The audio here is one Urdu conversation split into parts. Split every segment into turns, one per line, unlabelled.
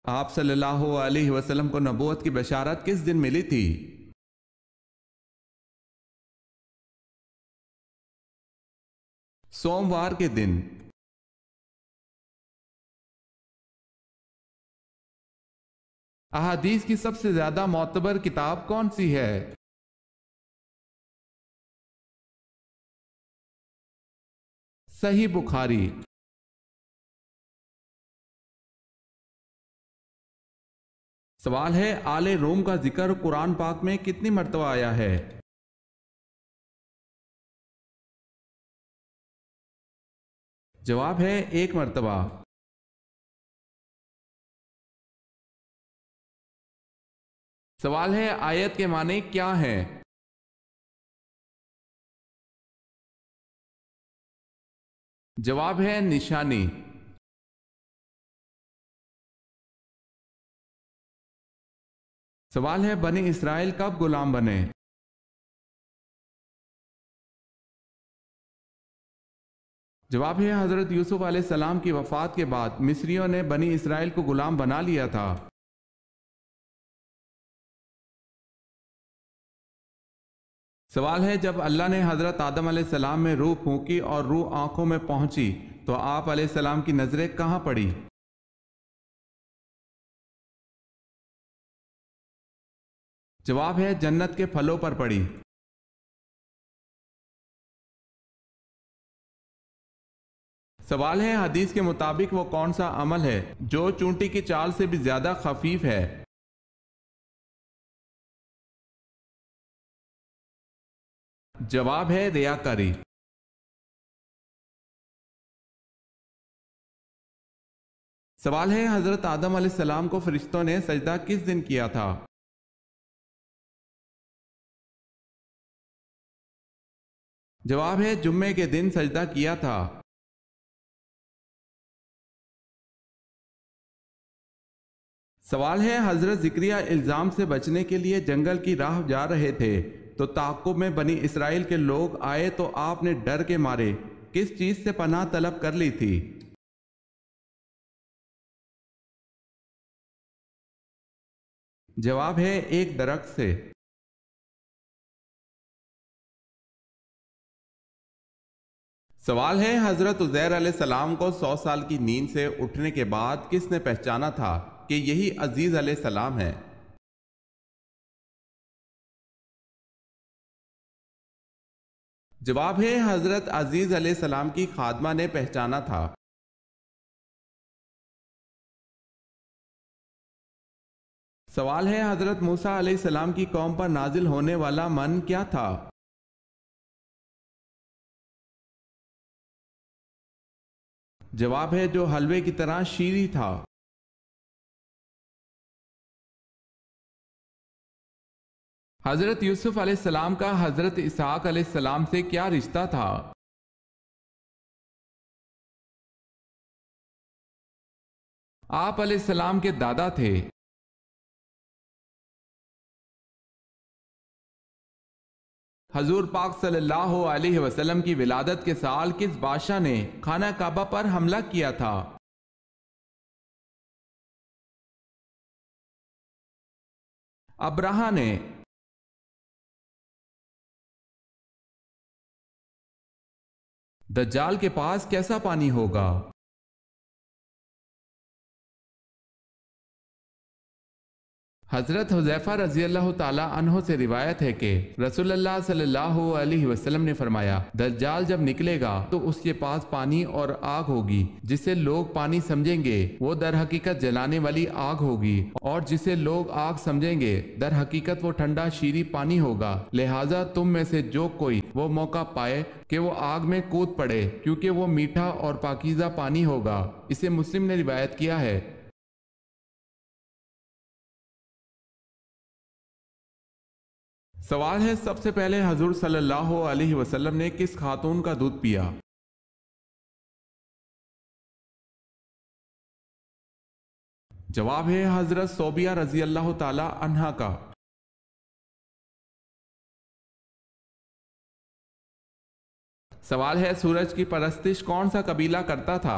آپ صلی اللہ علیہ وسلم کو نبوت کی بشارت کس دن ملی تھی؟ سوموار کے دن۔ احادیث کی سب سے زیادہ معتبر کتاب کون سی ہے؟ صحیح بخاری۔ سوال ہے، آل روم کا ذکر قرآن پاک میں کتنی مرتبہ آیا ہے؟ جواب ہے 1 مرتبہ۔ سوال ہے، آیت کے معنی کیا ہیں؟ جواب ہے نشانی۔ سوال ہے، بنی اسرائیل کب غلام بنے؟ جواب ہے، حضرت یوسف علیہ السلام کی وفات کے بعد مصریوں نے بنی اسرائیل کو غلام بنا لیا تھا۔ سوال ہے، جب اللہ نے حضرت آدم علیہ السلام میں روح پھونکی اور روح آنکھوں میں پہنچی تو آپ علیہ السلام کی نظریں کہاں پڑی؟ جواب ہے جنت کے پھلوں پر پڑی۔ سوال ہے، حدیث کے مطابق وہ کون سا عمل ہے جو چونٹی کی چال سے بھی زیادہ خفیف ہے؟ جواب ہے ریاکاری۔ سوال ہے، حضرت آدم علیہ السلام کو فرشتوں نے سجدہ کس دن کیا تھا؟ جواب ہے جمعے کے دن سجدہ کیا تھا۔ سوال ہے، حضرت زکریا الزام سے بچنے کے لیے جنگل کی راہ جا رہے تھے تو تعاقب میں بنی اسرائیل کے لوگ آئے تو آپ نے ڈر کے مارے کس چیز سے پناہ طلب کر لی تھی؟ جواب ہے ایک درخت سے۔ سوال ہے، حضرت عزیر علیہ السلام کو 100 سال کی نیند سے اٹھنے کے بعد کس نے پہچانا تھا کہ یہی عزیز علیہ السلام ہے؟ جواب ہے حضرت عزیز علیہ السلام کی خادمہ نے پہچانا تھا۔ سوال ہے، حضرت موسیٰ علیہ السلام کی قوم پر نازل ہونے والا من کیا تھا؟ جواب ہے جو حلوے کی طرح شیریں تھا۔ حضرت یوسف علیہ السلام کا حضرت اسحاق علیہ السلام سے کیا رشتہ تھا؟ آپ علیہ السلام کے دادا تھے۔ حضور پاک صلی اللہ علیہ وسلم کی ولادت کے سال کس بادشاہ نے خانہ کعبہ پر حملہ کیا تھا؟ ابرہہ نے۔ دجال کے پاس کیسا پانی ہوگا؟ حضرت حذیفہ رضی اللہ تعالی عنہ سے روایت ہے کہ رسول اللہ صلی اللہ علیہ وسلم نے فرمایا، دجال جب نکلے گا تو اس کے پاس پانی اور آگ ہوگی، جسے لوگ پانی سمجھیں گے وہ در حقیقت جلانے والی آگ ہوگی، اور جسے لوگ آگ سمجھیں گے در حقیقت وہ ٹھنڈا شیریں پانی ہوگا، لہٰذا تم میں سے جو کوئی وہ موقع پائے کہ وہ آگ میں کود پڑے، کیونکہ وہ میٹھا اور پاکیزہ پانی ہوگا۔ اسے مسلم نے روایت کیا ہے۔ سوال ہے، سب سے پہلے حضور صلی اللہ علیہ وسلم نے کس خاتون کا دودھ پیا؟ جواب ہے حضرت صوبیہ رضی اللہ تعالی عنہا کا۔ سوال ہے، سورج کی پرستش کون سا قبیلہ کرتا تھا؟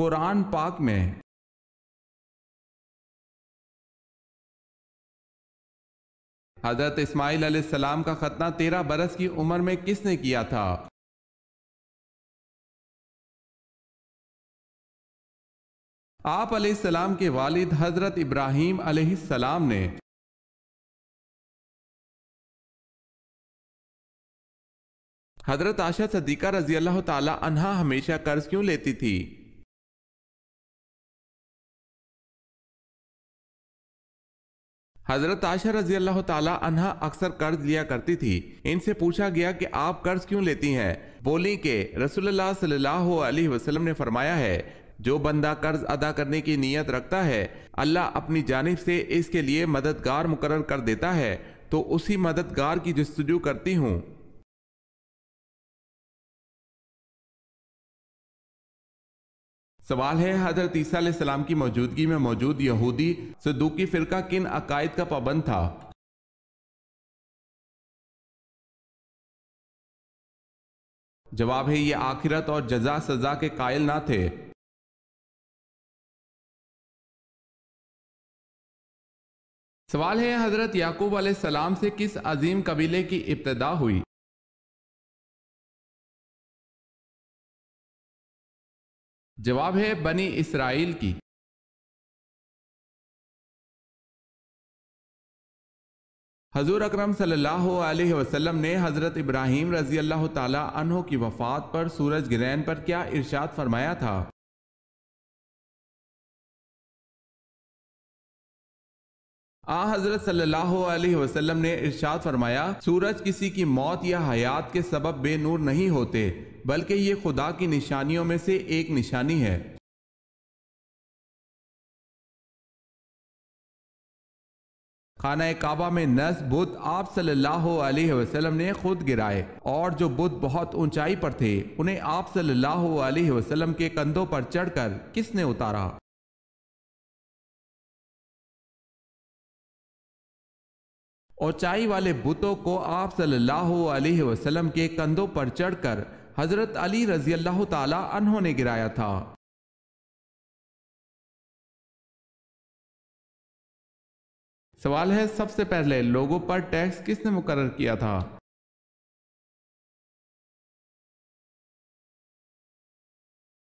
قرآن پاک میں حضرت اسماعیل علیہ السلام کا ختنہ 13 برس کی عمر میں کس نے کیا تھا؟ آپ علیہ السلام کے والد حضرت ابراہیم علیہ السلام نے حضرت عائشہ صدیقہ رضی اللہ تعالی عنہا ہمیشہ قرض کیوں لیتی تھی؟ حضرت عائشہ رضی اللہ تعالی عنہا اکثر قرض لیا کرتی تھی۔ ان سے پوچھا گیا کہ آپ قرض کیوں لیتی ہیں؟ بولی کہ رسول اللہ صلی اللہ علیہ وسلم نے فرمایا ہے جو بندہ قرض ادا کرنے کی نیت رکھتا ہے اللہ اپنی جانب سے اس کے لیے مددگار مقرر کر دیتا ہے تو اسی مددگار کی جستجو کرتی ہوں۔ سوال ہے حضرت عیسیٰ علیہ السلام کی موجودگی میں موجود یہودی صدوقی فرقہ کن عقائد کا پابند تھا؟ جواب ہے یہ آخرت اور جزا سزا کے قائل نہ تھے۔ سوال ہے حضرت یعقوب علیہ السلام سے کس عظیم قبیلے کی ابتدا ہوئی؟ جواب ہے بنی اسرائیل کی۔ حضور اکرم صلی اللہ علیہ وسلم نے حضرت ابراہیم رضی اللہ تعالی عنہ کی وفات پر سورج گرہن پر کیا ارشاد فرمایا تھا؟ حضرت صلی اللہ علیہ وسلم نے ارشاد فرمایا سورج کسی کی موت یا حیات کے سبب بے نور نہیں ہوتے بلکہ یہ خدا کی نشانیوں میں سے ایک نشانی ہے۔ خانہ کعبہ میں نصب بت آپ صلی اللہ علیہ وسلم نے خود گرائے اور جو بت بہت اونچائی پر تھے انہیں آپ صلی اللہ علیہ وسلم کے کندھوں پر چڑھ کر کس نے اتارا؟ اونچائی والے بتوں کو آپ صلی اللہ علیہ وسلم کے کندھوں پر چڑھ کر حضرت علی رضی اللہ تعالی عنہ نے گرایا تھا۔ سوال ہے سب سے پہلے لوگوں پر ٹیکس کس نے مقرر کیا تھا؟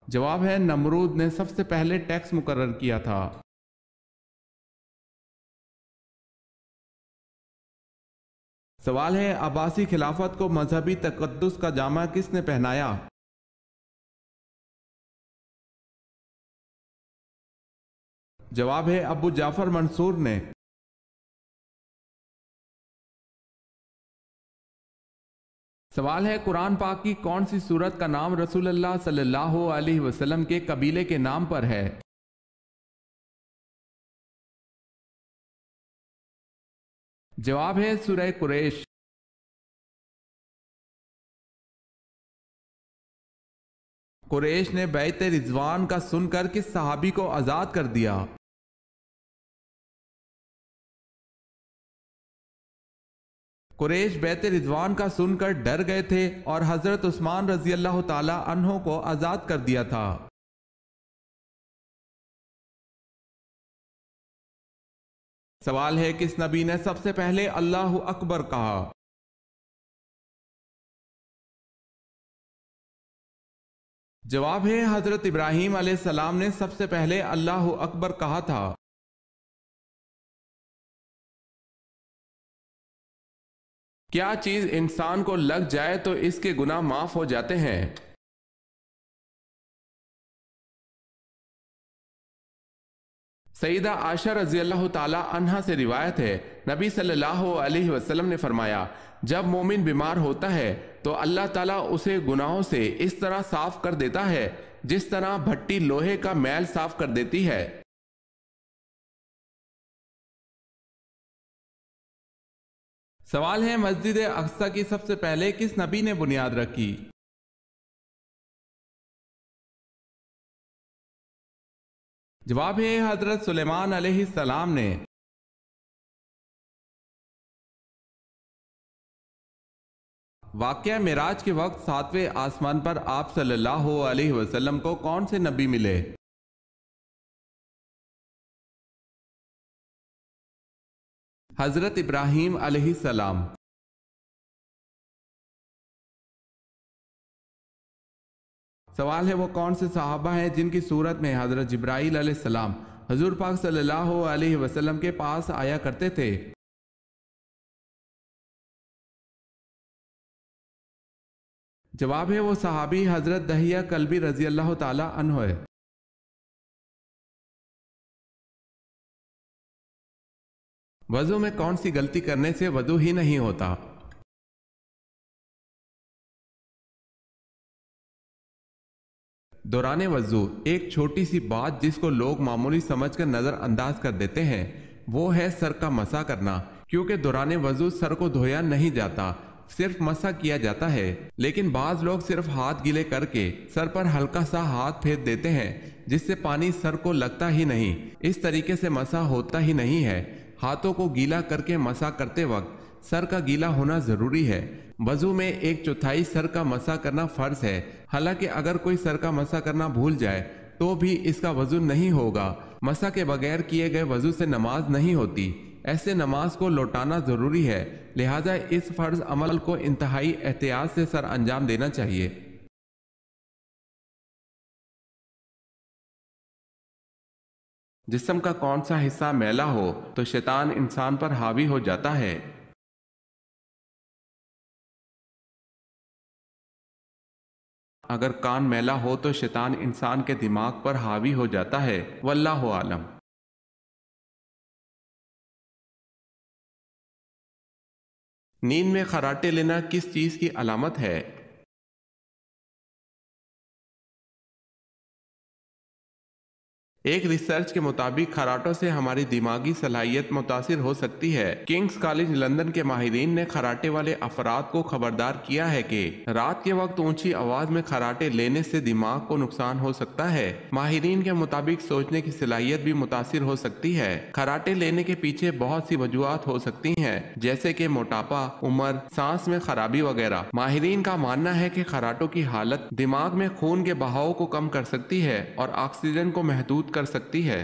جواب ہے نمرود نے سب سے پہلے ٹیکس مقرر کیا تھا۔ سوال ہے عباسی خلافت کو مذہبی تقدس کا جامہ کس نے پہنایا؟ جواب ہے ابو جعفر منصور نے۔ سوال ہے قرآن پاک کی کون سی سورت کا نام رسول اللہ صلی اللہ علیہ وسلم کے قبیلے کے نام پر ہے؟ جواب ہے سورہ قریش۔ قریش نے بیعت رضوان کا سن کر کس صحابی کو آزاد کر دیا؟ قریش بیعت رضوان کا سن کر ڈر گئے تھے اور حضرت عثمان رضی اللہ تعالی عنہ کو آزاد کر دیا تھا۔ سوال ہے کس نبی نے سب سے پہلے اللہ اکبر کہا؟ جواب ہے حضرت ابراہیم علیہ السلام نے سب سے پہلے اللہ اکبر کہا تھا۔ کیا چیز انسان کو لگ جائے تو اس کے گناہ معاف ہو جاتے ہیں؟ سیدہ عائشہ رضی اللہ تعالی عنہا سے روایت ہے نبی صلی اللہ علیہ وسلم نے فرمایا جب مومن بیمار ہوتا ہے تو اللہ تعالیٰ اسے گناہوں سے اس طرح صاف کر دیتا ہے جس طرح بھٹی لوہے کا میل صاف کر دیتی ہے۔ سوال ہے مسجد اقصی کی سب سے پہلے کس نبی نے بنیاد رکھی؟ جواب ہے حضرت سلیمان علیہ السلام نے۔ واقعہ معراج کے وقت 7ویں آسمان پر آپ صلی اللہ علیہ وسلم کو کون سے نبی ملے؟ حضرت ابراہیم علیہ السلام۔ سوال ہے وہ کون سے صحابہ ہیں جن کی صورت میں حضرت جبرائیل علیہ السلام حضور پاک صلی اللہ علیہ وسلم کے پاس آیا کرتے تھے؟ جواب ہے وہ صحابی حضرت دحیہ کلبی رضی اللہ تعالی عنہ ہے۔ وضو میں کون سی غلطی کرنے سے وضو ہی نہیں ہوتا؟ دوران وضو ایک چھوٹی سی بات جس کو لوگ معمولی سمجھ کر نظر انداز کر دیتے ہیں وہ ہے سر کا مسح کرنا، کیونکہ دوران وضو سر کو دھویا نہیں جاتا، صرف مسح کیا جاتا ہے۔ لیکن بعض لوگ صرف ہاتھ گیلے کر کے سر پر ہلکا سا ہاتھ پھیر دیتے ہیں جس سے پانی سر کو لگتا ہی نہیں، اس طریقے سے مسح ہوتا ہی نہیں ہے۔ ہاتھوں کو گیلا کر کے مسح کرتے وقت سر کا گیلا ہونا ضروری ہے۔ وضو میں 1/4 سر کا مسح کرنا فرض ہے، حالانکہ اگر کوئی سر کا مسح کرنا بھول جائے تو بھی اس کا وضو نہیں ہوگا۔ مسح کے بغیر کیے گئے وضو سے نماز نہیں ہوتی، ایسے نماز کو لوٹانا ضروری ہے، لہٰذا اس فرض عمل کو انتہائی احتیاط سے سر انجام دینا چاہیے۔ جسم کا کون سا حصہ میلا ہو تو شیطان انسان پر حاوی ہو جاتا ہے؟ اگر کان میلا ہو تو شیطان انسان کے دماغ پر حاوی ہو جاتا ہے، واللہ عالم۔ نیند میں خراٹے لینا کس چیز کی علامت ہے؟ ایک ریسرچ کے مطابق خراٹوں سے ہماری دماغی صلاحیت متاثر ہو سکتی ہے۔ کنگز کالج لندن کے ماہرین نے خراٹے والے افراد کو خبردار کیا ہے کہ رات کے وقت اونچی آواز میں خراٹے لینے سے دماغ کو نقصان ہو سکتا ہے۔ ماہرین کے مطابق سوچنے کی صلاحیت بھی متاثر ہو سکتی ہے۔ خراٹے لینے کے پیچھے بہت سی وجوہات ہو سکتی ہیں، جیسے کہ موٹاپا، عمر، سانس میں خرابی وغیرہ۔ ماہرین کا ماننا ہے کہ خراٹوں کی حالت دماغ میں خون کے بہاؤ کو کم کر سکتی ہے اور آکسیجن کو محدود کر سکتی ہے۔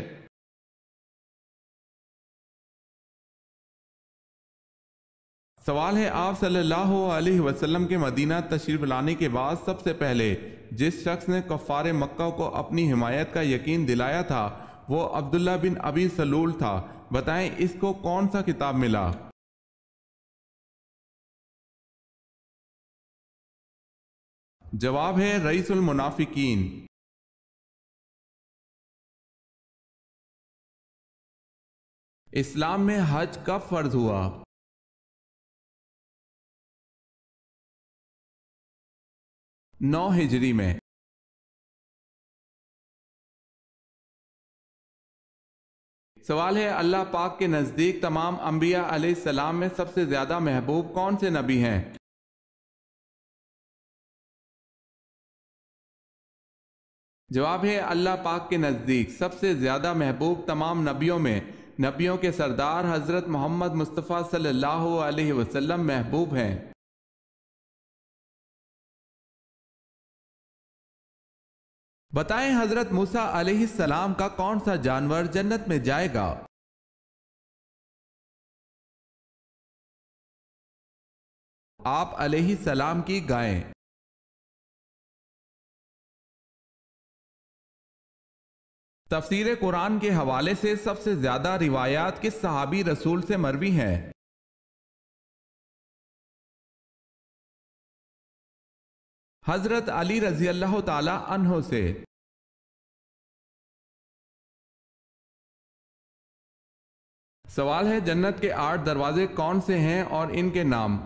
سوال ہے آپ صلی اللہ علیہ وسلم کے مدینہ تشریف لانے کے بعد سب سے پہلے جس شخص نے کفار مکہ کو اپنی حمایت کا یقین دلایا تھا وہ عبداللہ بن ابی سلول تھا، بتائیں اس کو کون سا کتاب ملا؟ جواب ہے رئیس المنافقین۔ اسلام میں حج کب فرض ہوا؟ 9 ہجری میں۔ سوال ہے اللہ پاک کے نزدیک تمام انبیاء علیہ السلام میں سب سے زیادہ محبوب کون سے نبی ہیں؟ جواب ہے اللہ پاک کے نزدیک سب سے زیادہ محبوب تمام نبیوں میں نبیوں کے سردار حضرت محمد مصطفیٰ صلی اللہ علیہ وسلم محبوب ہیں۔ بتائیں حضرت موسیٰ علیہ السلام کا کون سا جانور جنت میں جائے گا؟ آپ علیہ السلام کی گائیں۔ تفسیر قرآن کے حوالے سے سب سے زیادہ روایات کس صحابی رسول سے مروی ہیں؟ حضرت علی رضی اللہ تعالی عنہ سے۔ سوال ہے جنت کے 8 دروازے کون سے ہیں اور ان کے نام؟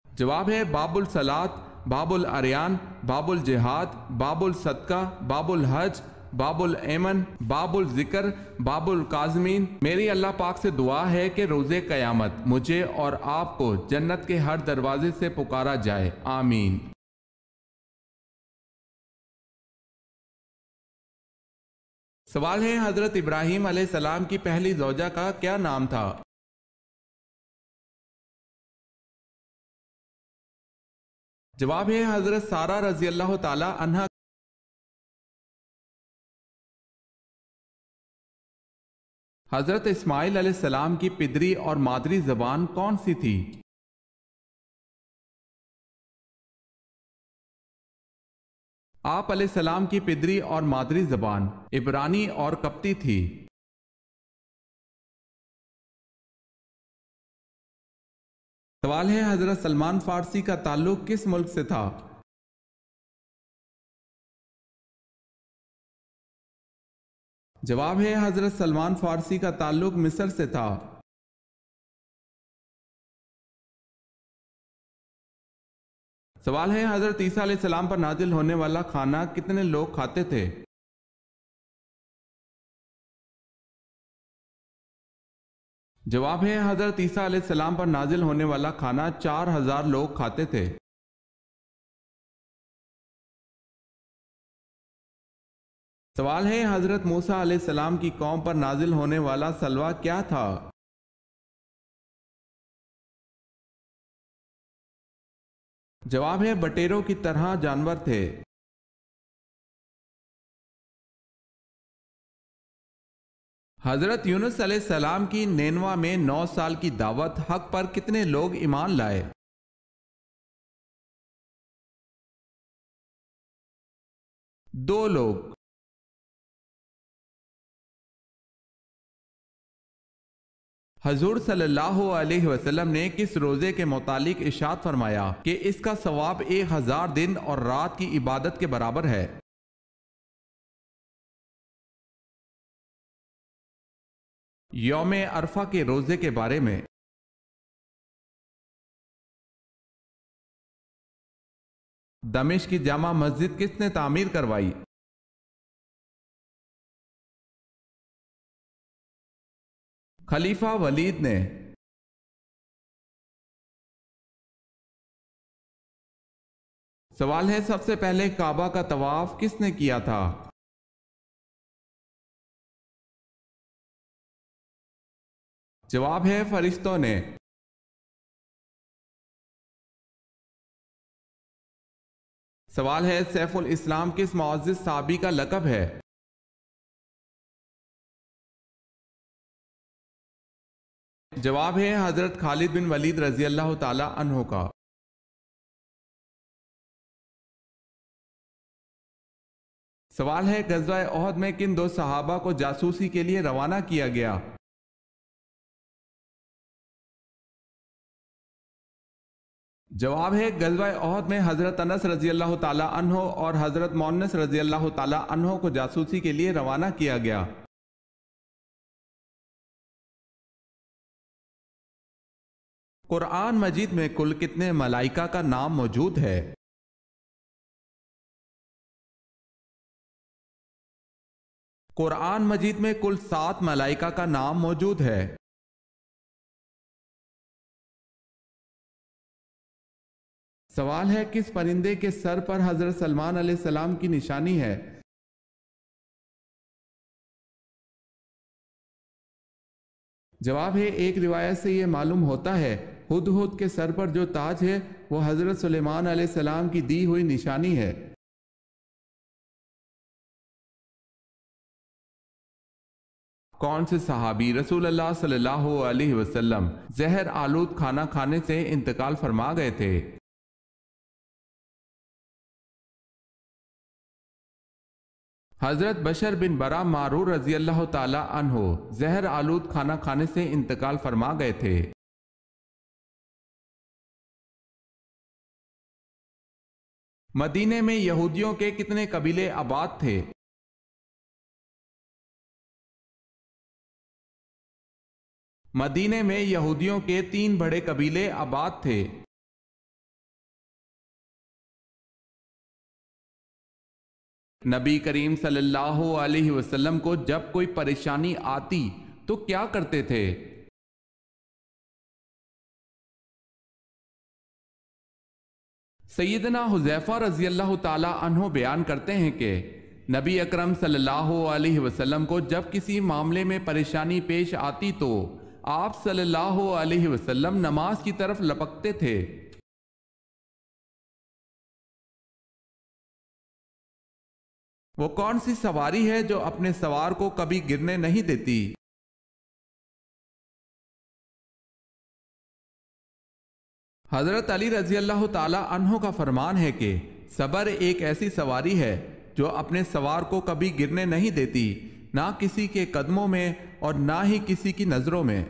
جواب ہے باب الصلاۃ، باب العریان، باب الجہاد، باب الصدقہ، باب الحج، باب الایمن، باب الذکر، باب القاظمین۔ میری اللہ پاک سے دعا ہے کہ روز قیامت مجھے اور آپ کو جنت کے ہر دروازے سے پکارا جائے، آمین۔ سوال ہے حضرت ابراہیم علیہ السلام کی پہلی زوجہ کا کیا نام تھا؟ جواب ہے حضرت سارہ رضی اللہ تعالی عنہ حضرت اسماعیل علیہ السلام کی پدری اور مادری زبان کون سی تھی؟ آپ علیہ السلام کی پدری اور مادری زبان عبرانی اور قبطی تھی۔ سوال ہے، حضرت سلمان فارسی کا تعلق کس ملک سے تھا؟ جواب ہے، حضرت سلمان فارسی کا تعلق مصر سے تھا۔ سوال ہے، حضرت عیسیٰ علیہ السلام پر نازل ہونے والا کھانا کتنے لوگ کھاتے تھے؟ جواب ہے، حضرت عیسیٰ علیہ السلام پر نازل ہونے والا کھانا 4000 لوگ کھاتے تھے۔ سوال ہے، حضرت موسیٰ علیہ السلام کی قوم پر نازل ہونے والا سلوہ کیا تھا؟ جواب ہے، بٹیروں کی طرح جانور تھے۔ حضرت یونس علیہ السلام کی نینوا میں 9 سال کی دعوت حق پر کتنے لوگ ایمان لائے؟ دو لوگ۔ حضور صلی اللہ علیہ وسلم نے کس روزے کے متعلق ارشاد فرمایا کہ اس کا ثواب 1000 دن اور رات کی عبادت کے برابر ہے؟ یوم عرفہ کے روزے کے بارے میں۔ دمشق کی جامع مسجد کس نے تعمیر کروائی؟ خلیفہ ولید نے۔ سوال ہے، سب سے پہلے کعبہ کا طواف کس نے کیا تھا؟ جواب ہے، فرشتوں نے۔ سوال ہے، سیف الاسلام کس معزز صحابی کا لقب ہے؟ جواب ہے، حضرت خالد بن ولید رضی اللہ تعالی عنہ کا۔ سوال ہے، غزوہ احد میں کن 2 صحابہ کو جاسوسی کے لیے روانہ کیا گیا؟ جواب ہے، غزوہ احد میں حضرت انس رضی اللہ تعالی عنہ اور حضرت مونس رضی اللہ تعالی عنہ کو جاسوسی کے لیے روانہ کیا گیا۔ قرآن مجید میں کل کتنے ملائکہ کا نام موجود ہے؟ قرآن مجید میں کل 7 ملائکہ کا نام موجود ہے۔ سوال ہے، کس پرندے کے سر پر حضرت سلمان علیہ السلام کی نشانی ہے؟ جواب ہے، ایک روایت سے یہ معلوم ہوتا ہے ہدہد کے سر پر جو تاج ہے وہ حضرت سلیمان علیہ السلام کی دی ہوئی نشانی ہے۔ کون سے صحابی رسول اللہ صلی اللہ علیہ وسلم زہر آلود کھانا کھانے سے انتقال فرما گئے تھے؟ حضرت بشر بن برا معرور رضی اللہ تعالی عنہ زہر آلود کھانا کھانے سے انتقال فرما گئے تھے۔ مدینے میں یہودیوں کے کتنے قبیلے آباد تھے؟ مدینے میں یہودیوں کے 3 بڑے قبیلے آباد تھے۔ نبی کریم صلی اللہ علیہ وسلم کو جب کوئی پریشانی آتی تو کیا کرتے تھے؟ سیدنا حذیفہ رضی اللہ تعالی عنہ بیان کرتے ہیں کہ نبی اکرم صلی اللہ علیہ وسلم کو جب کسی معاملے میں پریشانی پیش آتی تو آپ صلی اللہ علیہ وسلم نماز کی طرف لپکتے تھے۔ وہ کون سی سواری ہے جو اپنے سوار کو کبھی گرنے نہیں دیتی؟ حضرت علی رضی اللہ تعالی عنہ کا فرمان ہے کہ صبر ایک ایسی سواری ہے جو اپنے سوار کو کبھی گرنے نہیں دیتی، نہ کسی کے قدموں میں اور نہ ہی کسی کی نظروں میں۔